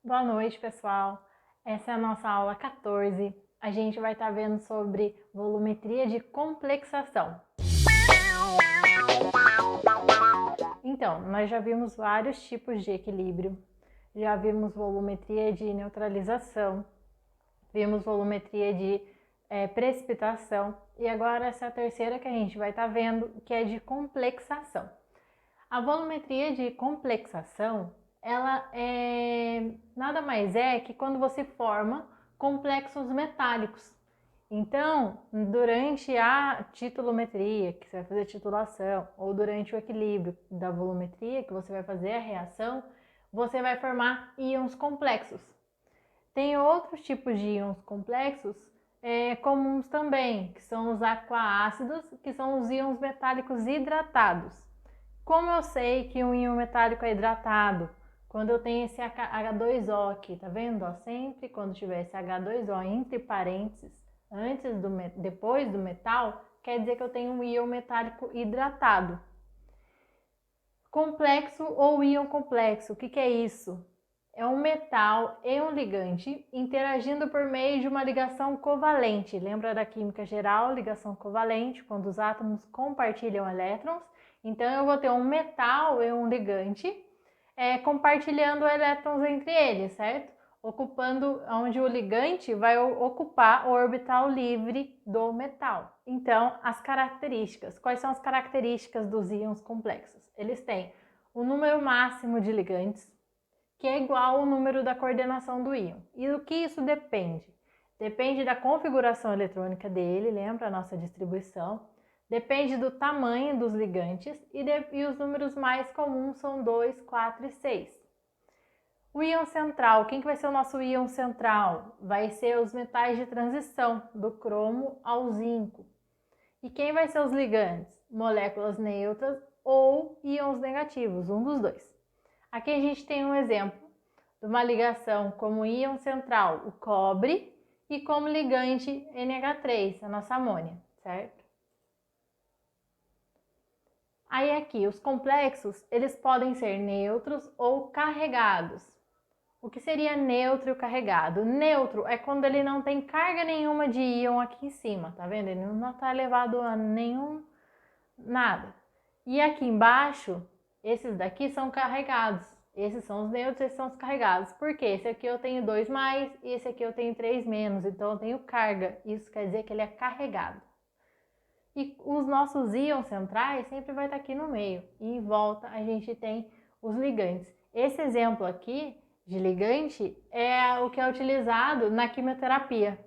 Boa noite, pessoal. Essa é a nossa aula 14. A gente vai estar vendo sobre volumetria de complexação. Então, nós já vimos vários tipos de equilíbrio. Já vimos volumetria de neutralização, vimos volumetria de precipitação e agora essa é a terceira que a gente vai estar vendo, que é de complexação. A volumetria de complexação, ela nada mais é que quando você forma complexos metálicos. Então, durante a titulometria, que você vai fazer titulação, ou durante o equilíbrio da volumetria, que você vai fazer a reação, você vai formar íons complexos. Tem outros tipos de íons complexos comuns também, que são os aquácidos, que são os íons metálicos hidratados. Como eu sei que um íon metálico é hidratado? Quando eu tenho esse H2O aqui, tá vendo? Sempre quando tiver esse H2O entre parênteses, depois do metal, quer dizer que eu tenho um íon metálico hidratado. Complexo ou íon complexo, o que é isso? É um metal e um ligante interagindo por meio de uma ligação covalente. Lembra da química geral, ligação covalente, quando os átomos compartilham elétrons? Então eu vou ter um metal e um ligante compartilhando elétrons entre eles, certo? Ocupando onde o ligante vai ocupar o orbital livre do metal. Então, as características. Quais são as características dos íons complexos? Eles têm o número máximo de ligantes, que é igual ao número da coordenação do íon. E do que isso depende? Depende da configuração eletrônica dele, lembra a nossa distribuição? Depende do tamanho dos ligantes e os números mais comuns são 2, 4 e 6. O íon central, quem que vai ser o nosso íon central? Vai ser os metais de transição, do cromo ao zinco. E quem vai ser os ligantes? Moléculas neutras ou íons negativos, um dos dois. Aqui a gente tem um exemplo de uma ligação como íon central, o cobre, e como ligante NH3, a nossa amônia, certo? Aí aqui, os complexos, eles podem ser neutros ou carregados. O que seria neutro e carregado? Neutro é quando ele não tem carga nenhuma de íon aqui em cima, tá vendo? Ele não está elevado a nada. E aqui embaixo, esses daqui são carregados. Esses são os neutros, esses são os carregados. Por quê? Esse aqui eu tenho 2 mais e esse aqui eu tenho 3 menos. Então eu tenho carga. Isso quer dizer que ele é carregado. E os nossos íons centrais sempre vai estar aqui no meio. E em volta a gente tem os ligantes. Esse exemplo aqui de ligante é o que é utilizado na quimioterapia.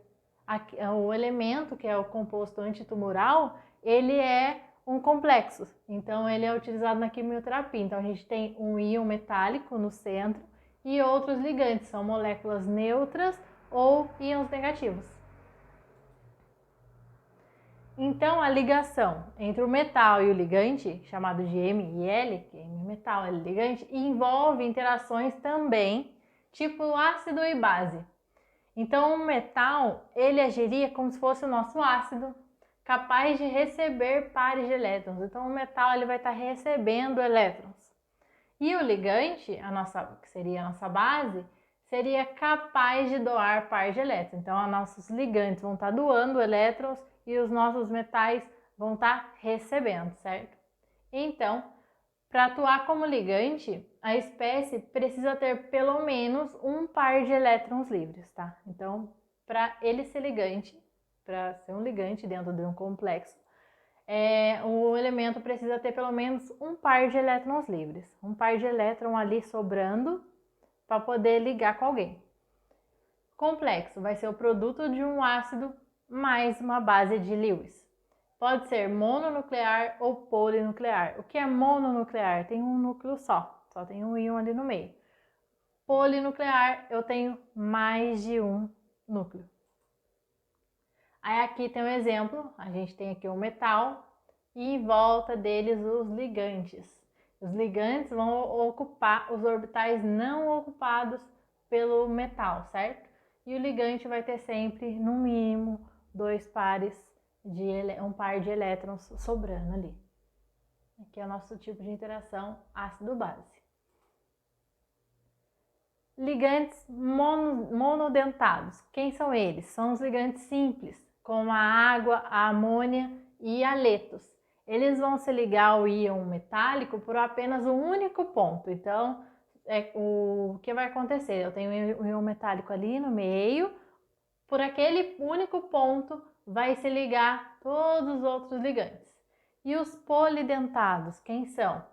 O elemento, que é o composto antitumoral, ele é um complexo, então ele é utilizado na quimioterapia. Então a gente tem um íon metálico no centro e outros ligantes, são moléculas neutras ou íons negativos. Então a ligação entre o metal e o ligante, chamado de M e L, que é M metal, L ligante, envolve interações também, tipo ácido e base. Então o metal, ele agiria como se fosse o nosso ácido, capaz de receber pares de elétrons. Então o metal ele vai estar recebendo elétrons. E o ligante, que seria a nossa base, seria capaz de doar par de elétrons. Então os nossos ligantes vão estar doando elétrons e os nossos metais vão estar recebendo, certo? Então, para atuar como ligante, a espécie precisa ter pelo menos um par de elétrons livres, tá? Então, para ele ser ligante, para ser um ligante dentro de um complexo, o elemento precisa ter pelo menos um par de elétrons livres. Um par de elétron ali sobrando para poder ligar com alguém. Complexo vai ser o produto de um ácido mais uma base de Lewis. Pode ser mononuclear ou polinuclear. O que é mononuclear? Tem um núcleo só tem um íon ali no meio. Polinuclear, eu tenho mais de um núcleo. Aí aqui tem um exemplo, a gente tem aqui um metal e em volta deles os ligantes. Os ligantes vão ocupar os orbitais não ocupados pelo metal, certo? E o ligante vai ter sempre, no mínimo, um par de elétrons sobrando ali. Aqui é o nosso tipo de interação ácido-base. Ligantes monodentados. Quem são eles? São os ligantes simples, como a água, a amônia e haletos. Eles vão se ligar ao íon metálico por apenas um único ponto. Então, o que vai acontecer? Eu tenho o íon metálico ali no meio, por aquele único ponto vai se ligar todos os outros ligantes. E os polidentados, quem são?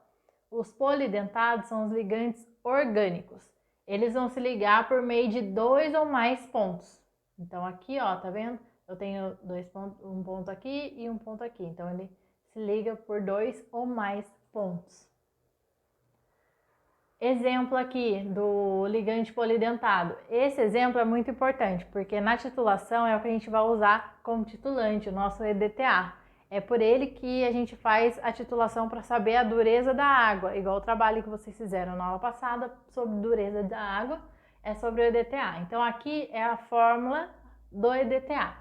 Os polidentados são os ligantes orgânicos. Eles vão se ligar por meio de 2 ou mais pontos. Então aqui, ó, tá vendo? Eu tenho um ponto aqui e um ponto aqui. Então ele se liga por 2 ou mais pontos. Exemplo aqui do ligante polidentado. Esse exemplo é muito importante, porque na titulação é o que a gente vai usar como titulante, o nosso EDTA. É por ele que a gente faz a titulação para saber a dureza da água, igual o trabalho que vocês fizeram na aula passada sobre dureza da água, é sobre o EDTA. Então aqui é a fórmula do EDTA.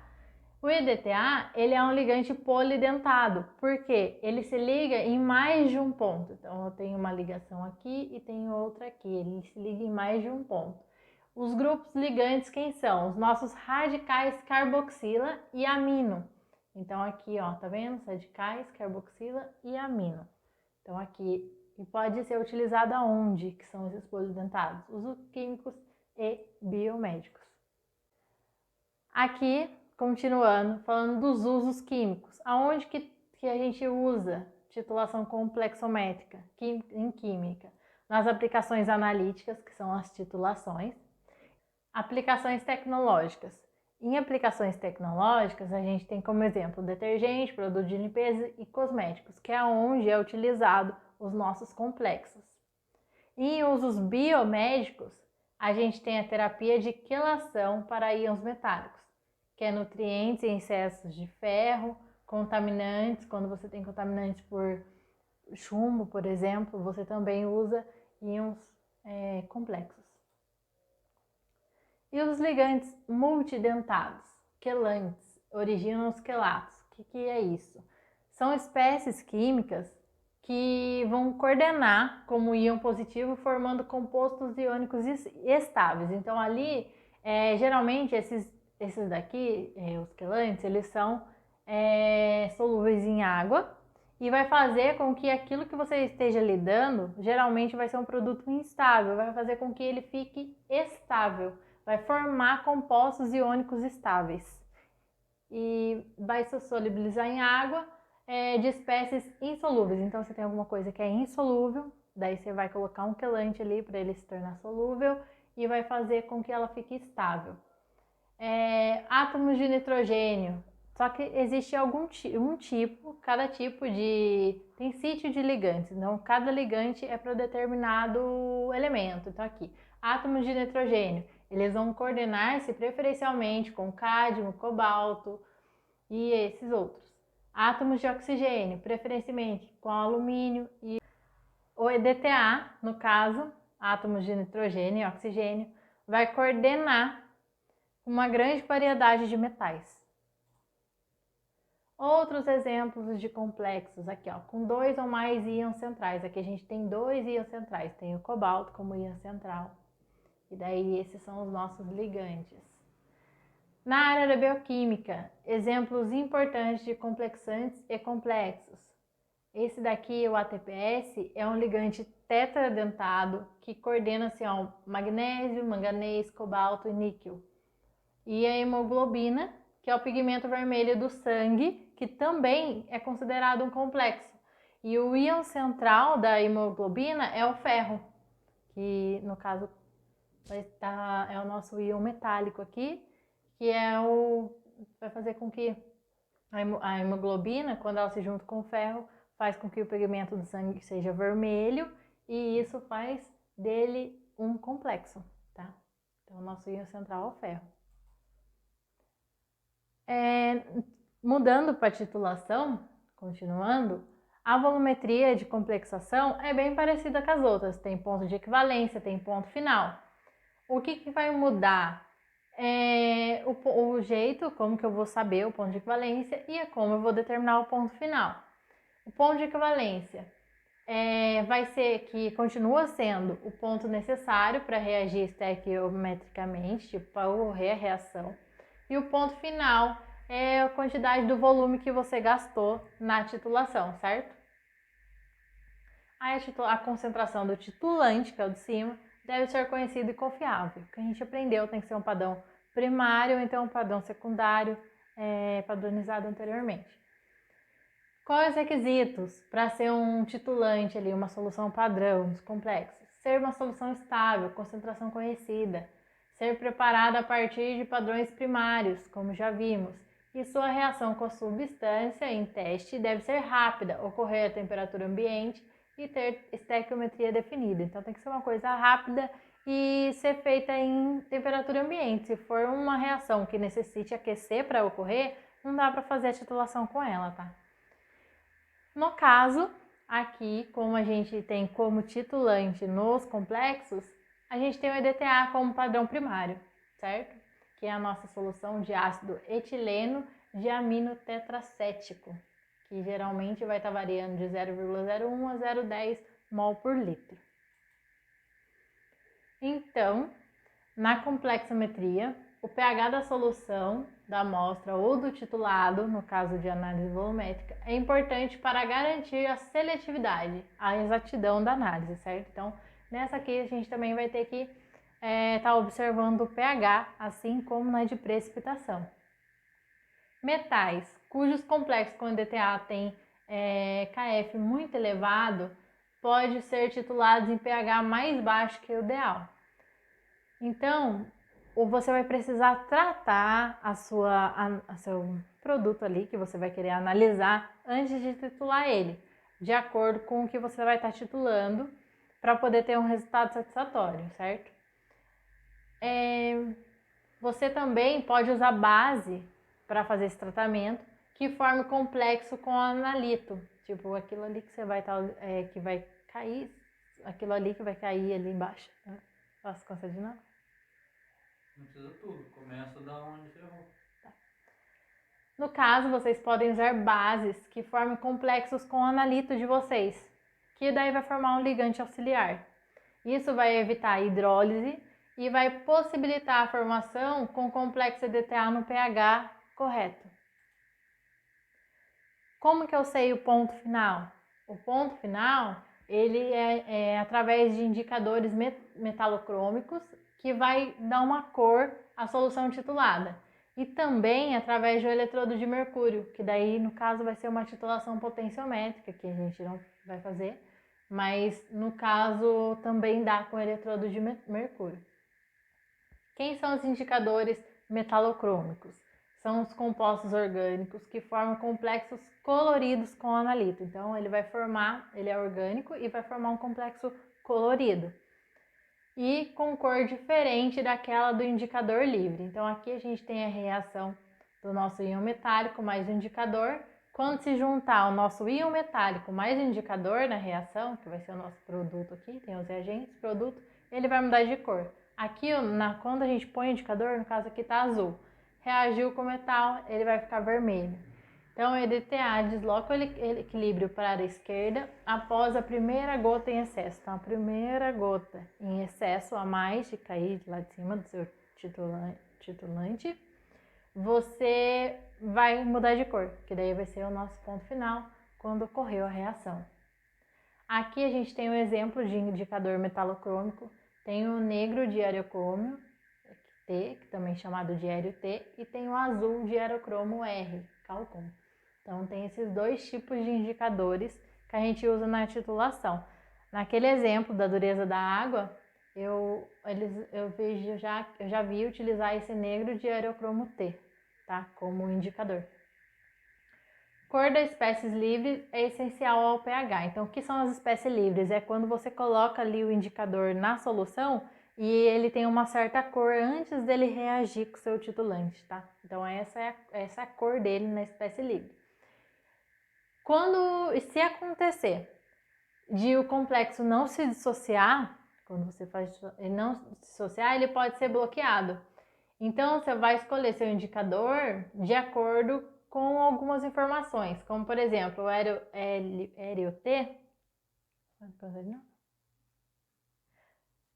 O EDTA, ele é um ligante polidentado, porque ele se liga em mais de um ponto. Então, eu tenho uma ligação aqui e tenho outra aqui. Ele se liga em mais de um ponto. Os grupos ligantes, quem são? Os nossos radicais carboxila e amino. Então, aqui, ó, tá vendo? Os radicais, carboxila e amino. Então, aqui, e pode ser utilizado aonde que são esses polidentados? Usos químicos e biomédicos. Aqui, continuando, falando dos usos químicos. Aonde que a gente usa titulação complexométrica em química? Nas aplicações analíticas, que são as titulações. Aplicações tecnológicas. Em aplicações tecnológicas, a gente tem como exemplo detergente, produto de limpeza e cosméticos, que é onde é utilizado os nossos complexos. Em usos biomédicos, a gente tem a terapia de quelação para íons metálicos, que é nutrientes em excessos de ferro, contaminantes, quando você tem contaminantes por chumbo, por exemplo, você também usa íons complexos. E os ligantes multidentados, quelantes, originam os quelatos. O que é isso? São espécies químicas que vão coordenar como íon positivo, formando compostos iônicos estáveis. Então ali, geralmente esses daqui, os quelantes, eles são solúveis em água e vai fazer com que aquilo que você esteja lidando, geralmente vai ser um produto instável, vai fazer com que ele fique estável, vai formar compostos iônicos estáveis e vai se solubilizar em água de espécies insolúveis. Então, você tem alguma coisa que é insolúvel, daí você vai colocar um quelante ali para ele se tornar solúvel e vai fazer com que ela fique estável. Átomos de nitrogênio, só que existe cada tipo tem sítio de ligantes, então cada ligante é para determinado elemento. Então aqui, átomos de nitrogênio, eles vão coordenar-se preferencialmente com cádmio, cobalto e esses outros. Átomos de oxigênio, preferencialmente com alumínio e o EDTA, no caso, átomos de nitrogênio e oxigênio, vai coordenar uma grande variedade de metais. Outros exemplos de complexos aqui, ó, com 2 ou mais íons centrais. Aqui a gente tem 2 íons centrais, tem o cobalto como íon central. E daí esses são os nossos ligantes. Na área da bioquímica, exemplos importantes de complexantes e complexos. Esse daqui, o ATPase, é um ligante tetradentado que coordena-se ao magnésio, manganês, cobalto e níquel. E a hemoglobina, que é o pigmento vermelho do sangue, que também é considerado um complexo. E o íon central da hemoglobina é o ferro, que no caso é o nosso íon metálico aqui, que vai fazer com que a hemoglobina, quando ela se junta com o ferro, faz com que o pigmento do sangue seja vermelho e isso faz dele um complexo, tá? Então, o nosso íon central é o ferro. Mudando para a titulação, continuando, a volumetria de complexação é bem parecida com as outras, tem ponto de equivalência, tem ponto final. O que vai mudar é o jeito, como que eu vou saber o ponto de equivalência e como eu vou determinar o ponto final. O ponto de equivalência, vai ser que continua sendo o ponto necessário para reagir estequiometricamente, tipo, para ocorrer a reação. E o ponto final é a quantidade do volume que você gastou na titulação, certo? Aí a concentração do titulante, que é o de cima, deve ser conhecido e confiável. O que a gente aprendeu tem que ser um padrão primário ou então um padrão secundário padronizado anteriormente. Quais os requisitos para ser um titulante ali, uma solução padrão dos complexos? Ser uma solução estável, concentração conhecida, ser preparada a partir de padrões primários, como já vimos, e sua reação com a substância em teste deve ser rápida, ocorrer a temperatura ambiente e ter estequiometria definida. Então tem que ser uma coisa rápida e ser feita em temperatura ambiente. Se for uma reação que necessite aquecer para ocorrer, não dá para fazer a titulação com ela, tá? No caso, aqui, como a gente tem como titulante nos complexos, a gente tem o EDTA como padrão primário, certo? Que é a nossa solução de ácido etileno de amino tetracético, que geralmente vai estar variando de 0,01 a 0,10 mol por litro. Então, na complexometria, o pH da solução da amostra ou do titulado, no caso de análise volumétrica, é importante para garantir a seletividade, a exatidão da análise, certo? Então, nessa aqui a gente também vai ter que estar observando o pH, assim como na de precipitação. Metais, cujos complexos com DTA têm KF muito elevado, pode ser titulados em pH mais baixo que o ideal. Então, você vai precisar tratar seu produto ali que você vai querer analisar antes de titular ele, de acordo com o que você vai estar titulando, para poder ter um resultado satisfatório, certo? Você também pode usar base para fazer esse tratamento que forme complexo com analito, tipo aquilo ali que você vai estar, que vai cair, aquilo ali que vai cair ali embaixo. Posso conseguir de novo? Não precisa tudo, começa da onde você errou. Tá. No caso, vocês podem usar bases que formem complexos com o analito de vocês, que daí vai formar um ligante auxiliar. Isso vai evitar a hidrólise e vai possibilitar a formação com complexo EDTA no pH correto. Como que eu sei o ponto final? O ponto final, ele é através de indicadores metalocrômicos que vai dar uma cor à solução titulada. E também através do eletrodo de mercúrio, que daí no caso vai ser uma titulação potenciométrica, que a gente não vai fazer, mas no caso também dá com eletrodo de mercúrio. Quem são os indicadores metalocrômicos? São os compostos orgânicos que formam complexos coloridos com analito. Então ele é orgânico e vai formar um complexo colorido. E com cor diferente daquela do indicador livre. Então aqui a gente tem a reação do nosso íon metálico mais o indicador. Quando se juntar o nosso íon metálico mais o indicador na reação, que vai ser o nosso produto aqui, tem os reagentes, produto, ele vai mudar de cor. Aqui, quando a gente põe o indicador, no caso aqui está azul. Reagiu com o metal, ele vai ficar vermelho. Então, o EDTA desloca o equilíbrio para a esquerda após a primeira gota em excesso. Então, a primeira gota em excesso a mais de cair lá de cima do seu titulante, você vai mudar de cor, que daí vai ser o nosso ponto final quando ocorreu a reação. Aqui a gente tem um exemplo de indicador metalocrômico. Tem o negro de aerocromo T, que também é chamado de aéreo T, e tem o azul de aerocromo R, calcom. Então tem esses dois tipos de indicadores que a gente usa na titulação. Naquele exemplo da dureza da água, eu já vi utilizar esse negro de aerocromo T, tá? Como indicador. Cor das espécies livres é essencial ao pH. Então, o que são as espécies livres? É quando você coloca ali o indicador na solução e ele tem uma certa cor antes dele reagir com o seu titulante, tá? Então, essa é a cor dele na espécie livre. Se acontecer de o complexo não se dissociar, quando você faz ele não se dissociar, ele pode ser bloqueado. Então, você vai escolher seu indicador de acordo com algumas informações, como por exemplo, o aéreo T,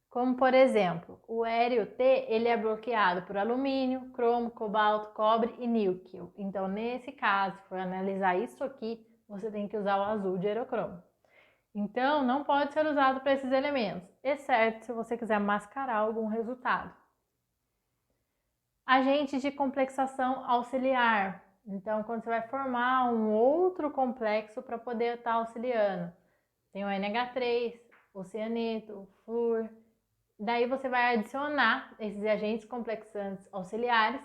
Como, por exemplo, o hélio T, ele é bloqueado por alumínio, cromo, cobalto, cobre e níquel. Então, nesse caso, se for analisar isso aqui, você tem que usar o azul de aerocromo. Então, não pode ser usado para esses elementos, exceto se você quiser mascarar algum resultado. Agentes de complexação auxiliar. Então, quando você vai formar um outro complexo para poder estar auxiliando. Tem o NH3, o cianeto, o flúor. Daí você vai adicionar esses agentes complexantes auxiliares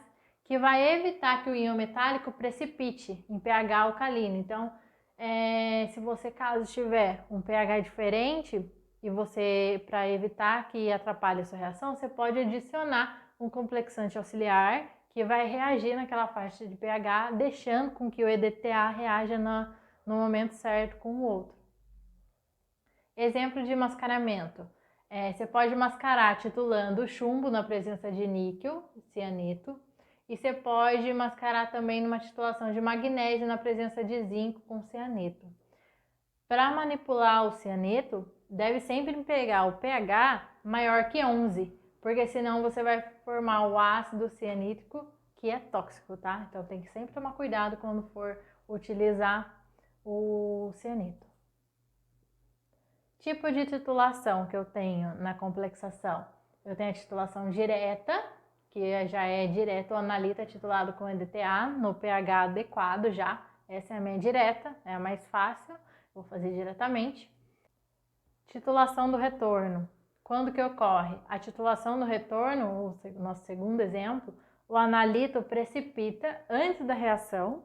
que vai evitar que o íon metálico precipite em pH alcalino. Então, se você caso tiver um pH diferente e você, para evitar que atrapalhe a sua reação, você pode adicionar um complexante auxiliar que vai reagir naquela faixa de pH, deixando com que o EDTA reaja no momento certo com o outro. Exemplo de mascaramento. Você pode mascarar titulando o chumbo na presença de níquel, cianeto, e você pode mascarar também numa titulação de magnésio na presença de zinco com cianeto. Para manipular o cianeto, deve sempre pegar o pH maior que 11, porque senão você vai formar o ácido cianídrico, que é tóxico, tá? Então tem que sempre tomar cuidado quando for utilizar o cianeto. Tipo de titulação que eu tenho na complexação. Eu tenho a titulação direta, que já é direto, o analita é titulado com EDTA no pH adequado já. Essa é a minha direta, é a mais fácil, vou fazer diretamente. Titulação do retorno. Quando que ocorre? A titulação do retorno, o nosso segundo exemplo, o analito precipita antes da reação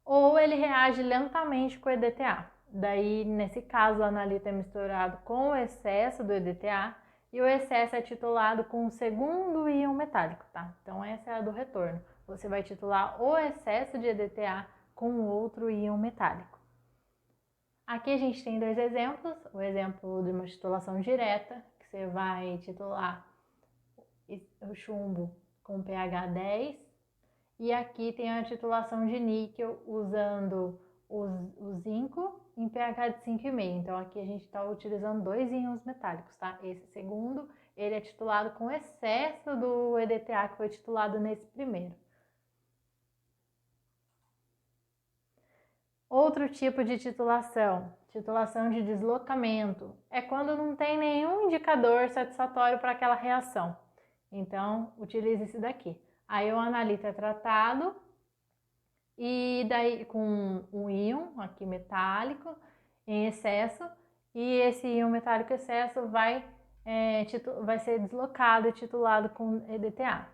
ou ele reage lentamente com o EDTA. Daí, nesse caso, o analito é misturado com o excesso do EDTA e o excesso é titulado com o segundo íon metálico, tá? Então, essa é a do retorno. Você vai titular o excesso de EDTA com outro íon metálico. Aqui a gente tem dois exemplos. O exemplo de uma titulação direta, que você vai titular o chumbo com pH 10. E aqui tem a titulação de níquel usando o zinco em pH de 5,5. Então aqui a gente está utilizando dois íons metálicos, tá? Esse segundo, ele é titulado com excesso do EDTA que foi titulado nesse primeiro. Outro tipo de titulação de deslocamento, é quando não tem nenhum indicador satisfatório para aquela reação. Então, utilize esse daqui. Aí o analito é tratado e daí com um íon aqui metálico em excesso, e esse íon metálico excesso vai ser deslocado e titulado com EDTA.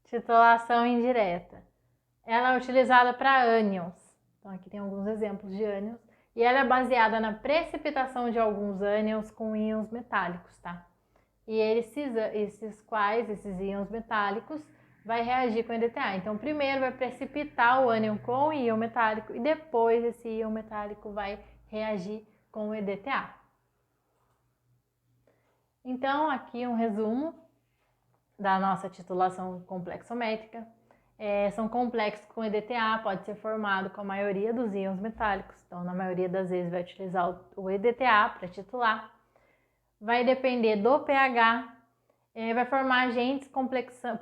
Titulação indireta. Ela é utilizada para ânions. Então aqui tem alguns exemplos de ânions. E ela é baseada na precipitação de alguns ânions com íons metálicos, tá? E esses íons metálicos vai reagir com o EDTA. Então primeiro vai precipitar o ânion com o íon metálico e depois esse íon metálico vai reagir com o EDTA. Então aqui um resumo da nossa titulação complexométrica. São complexos com EDTA, pode ser formado com a maioria dos íons metálicos. Então, na maioria das vezes, vai utilizar o EDTA para titular. Vai depender do pH.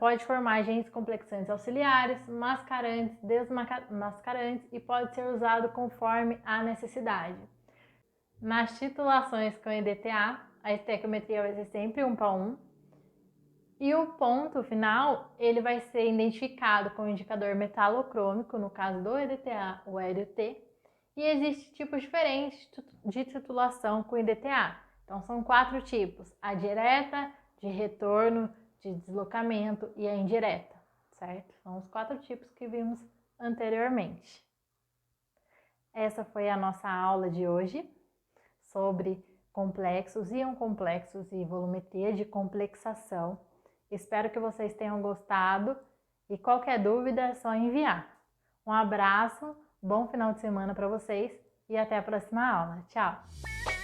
Pode formar agentes complexantes auxiliares, mascarantes, desmascarantes e pode ser usado conforme a necessidade. Nas titulações com EDTA, a estequiometria vai ser sempre 1 para 1. E o ponto final, ele vai ser identificado com o indicador metalocrômico, no caso do EDTA, o hélio T. E existem tipos diferentes de titulação com EDTA. Então, são 4 tipos: a direta, de retorno, de deslocamento e a indireta, certo? São os 4 tipos que vimos anteriormente. Essa foi a nossa aula de hoje sobre complexos, íon complexos e volumetria de complexação. Espero que vocês tenham gostado e qualquer dúvida é só enviar. Um abraço, bom final de semana para vocês e até a próxima aula. Tchau!